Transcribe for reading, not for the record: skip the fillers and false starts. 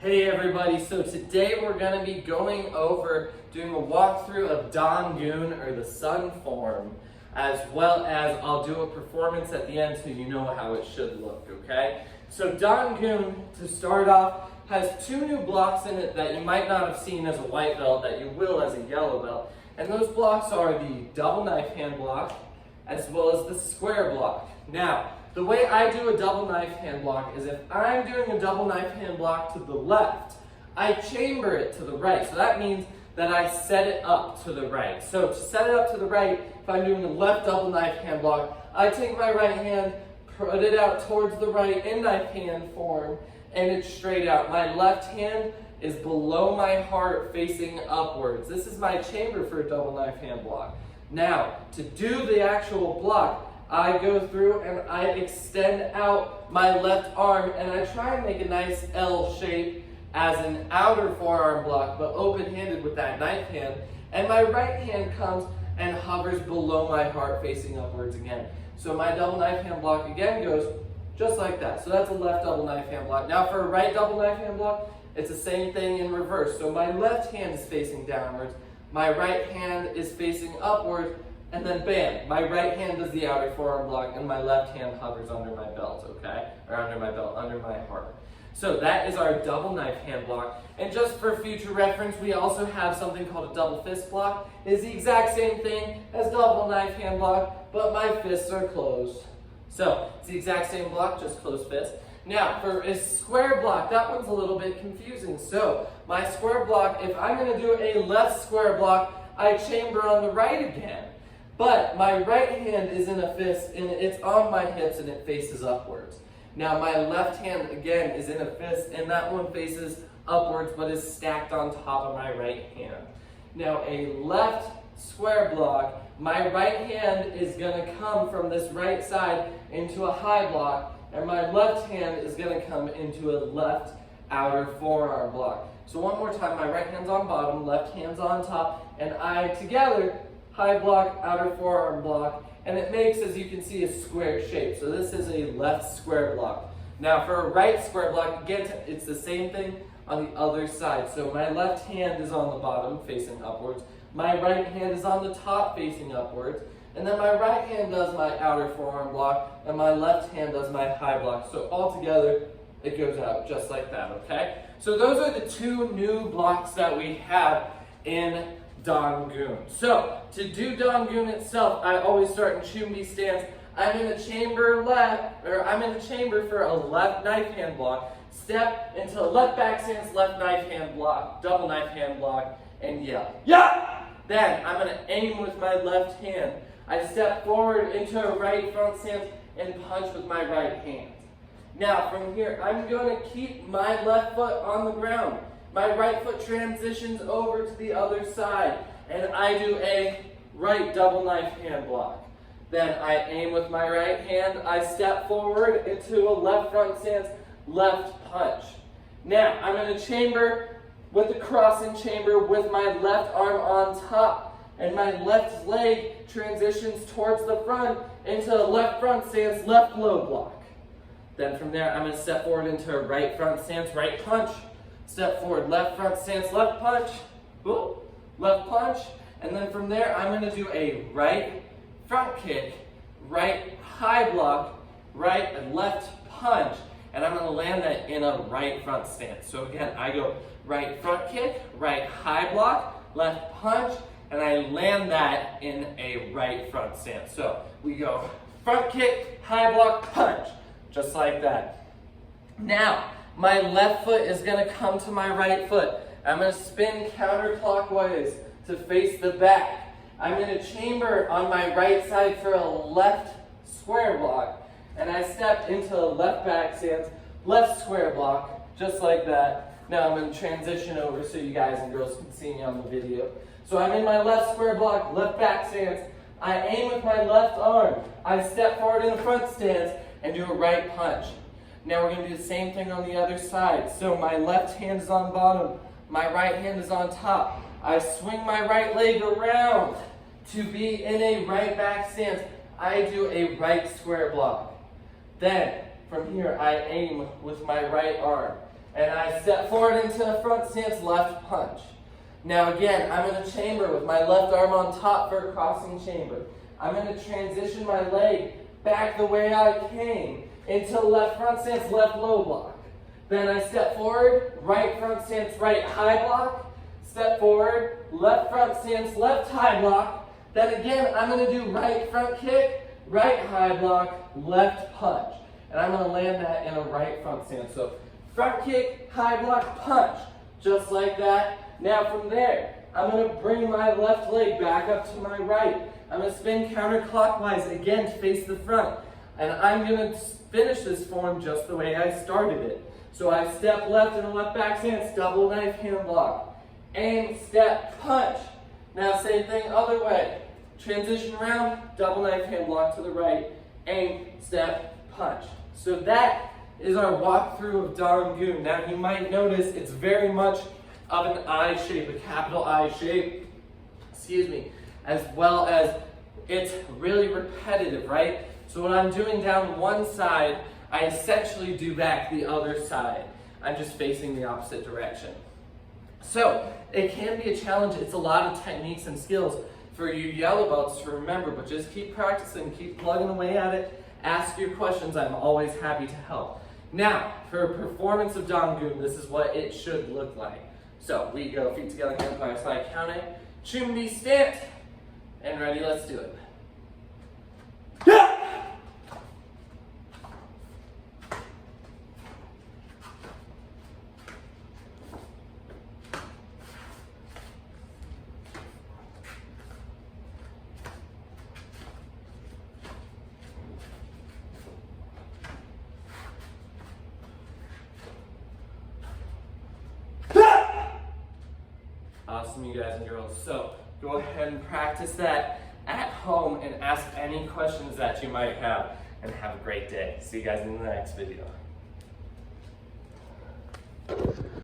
Hey everybody, so today we're going to be doing a walkthrough of Dangun, or the sun form, as well as I'll do a performance at the end so you know how it should look, okay? So Dangun, to start off, has two new blocks in it that you might not have seen as a white belt that you will as a yellow belt. And those blocks are the double knife hand block as well as the square block. Now, the way I do a double knife hand block is if I'm doing a double knife hand block to the left, I chamber it to the right. So that means that I set it up to the right. So to set it up to the right, if I'm doing a left double knife hand block, I take my right hand, put it out towards the right in knife hand form, and it's straight out. My left hand is below my heart facing upwards. This is my chamber for a double knife hand block. Now, to do the actual block, I go through and I extend out my left arm and I try and make a nice L shape as an outer forearm block, but open-handed with that knife hand. And my right hand comes and hovers below my heart facing upwards again. So my double knife hand block again goes just like that. So that's a left double knife hand block. Now for a right double knife hand block, it's the same thing in reverse. So my left hand is facing downwards, my right hand is facing upwards, and then bam, my right hand does the outer forearm block and my left hand hovers under my belt, okay? Or under my heart. So that is our double knife hand block. And just for future reference, we also have something called a double fist block. It's the exact same thing as double knife hand block, but my fists are closed. So it's the exact same block, just closed fist. Now for a square block, that one's a little bit confusing. So my square block, if I'm gonna do a left square block, I chamber on the right again. But my right hand is in a fist and it's on my hips and it faces upwards. Now my left hand again is in a fist and that one faces upwards but is stacked on top of my right hand. Now a left square block, my right hand is going to come from this right side into a high block and my left hand is going to come into a left outer forearm block. So one more time, my right hand's on bottom, left hand's on top, and I together high block, outer forearm block, and it makes, as you can see, a square shape. So this is a left square block. Now for a right square block, again, it's the same thing on the other side. So my left hand is on the bottom, facing upwards. My right hand is on the top, facing upwards. And then my right hand does my outer forearm block, and my left hand does my high block. So all together, it goes out just like that, okay? So those are the two new blocks that we have in Dangun. So to do Dangun itself, I always start in Chumbi stance. I'm in a chamber for a left knife hand block. Step into a left back stance, left knife hand block, double knife hand block, and yell. Yeah! Then I'm gonna aim with my left hand. I step forward into a right front stance and punch with my right hand. Now from here, I'm gonna keep my left foot on the ground. My right foot transitions over to the other side, and I do a right double knife hand block. Then I aim with my right hand, I step forward into a left front stance, left punch. Now, I'm going to chamber with the crossing chamber with my left arm on top, and my left leg transitions towards the front into a left front stance, left low block. Then from there, I'm going to step forward into a right front stance, right punch. Step forward, left front stance, left punch, ooh, left punch, and then from there I'm going to do a right front kick, right high block, right and left punch, and I'm going to land that in a right front stance. So again, I go right front kick, right high block, left punch, and I land that in a right front stance. So we go front kick, high block, punch, just like that. Now, my left foot is going to come to my right foot. I'm going to spin counterclockwise to face the back. I'm going to chamber on my right side for a left square block. And I step into a left back stance, left square block, just like that. Now I'm going to transition over so you guys and girls can see me on the video. So I'm in my left square block, left back stance. I aim with my left arm. I step forward in a front stance and do a right punch. Now we're going to do the same thing on the other side. So my left hand is on bottom, my right hand is on top. I swing my right leg around to be in a right back stance. I do a right square block. Then from here I aim with my right arm. and I step forward into a front stance, left punch. Now again, I'm in a chamber with my left arm on top for a crossing chamber. I'm going to transition my leg back the way I came into left front stance, left low block. Then I step forward, right front stance, right high block. Step forward, left front stance, left high block. Then again, I'm going to do right front kick, right high block, left punch. And I'm going to land that in a right front stance. So front kick, high block, punch. Just like that. Now from there, I'm going to bring my left leg back up to my right. I'm going to spin counterclockwise again to face the front. And I'm going to finish this form just the way I started it. So I step left in a left back stance, double knife hand lock. Aim, step, punch. Now same thing other way. Transition around, double knife hand lock to the right. Aim, step, punch. So that is our walkthrough of Dangun. Now you might notice it's very much of an I shape, a capital I shape, as well as it's really repetitive, right? So when I'm doing down one side, I essentially do back the other side. I'm just facing the opposite direction. So it can be a challenge. It's a lot of techniques and skills for you yellow belts to remember, but just keep practicing, keep plugging away at it. Ask your questions. I'm always happy to help. Now, for a performance of Dangun, this is what it should look like. So we go feet together, hands by our side, counting. Chumbi stance. And ready, let's do it. Awesome, you guys and girls. So go ahead and practice that at home and ask any questions that you might have, and have a great day. See you guys in the next video.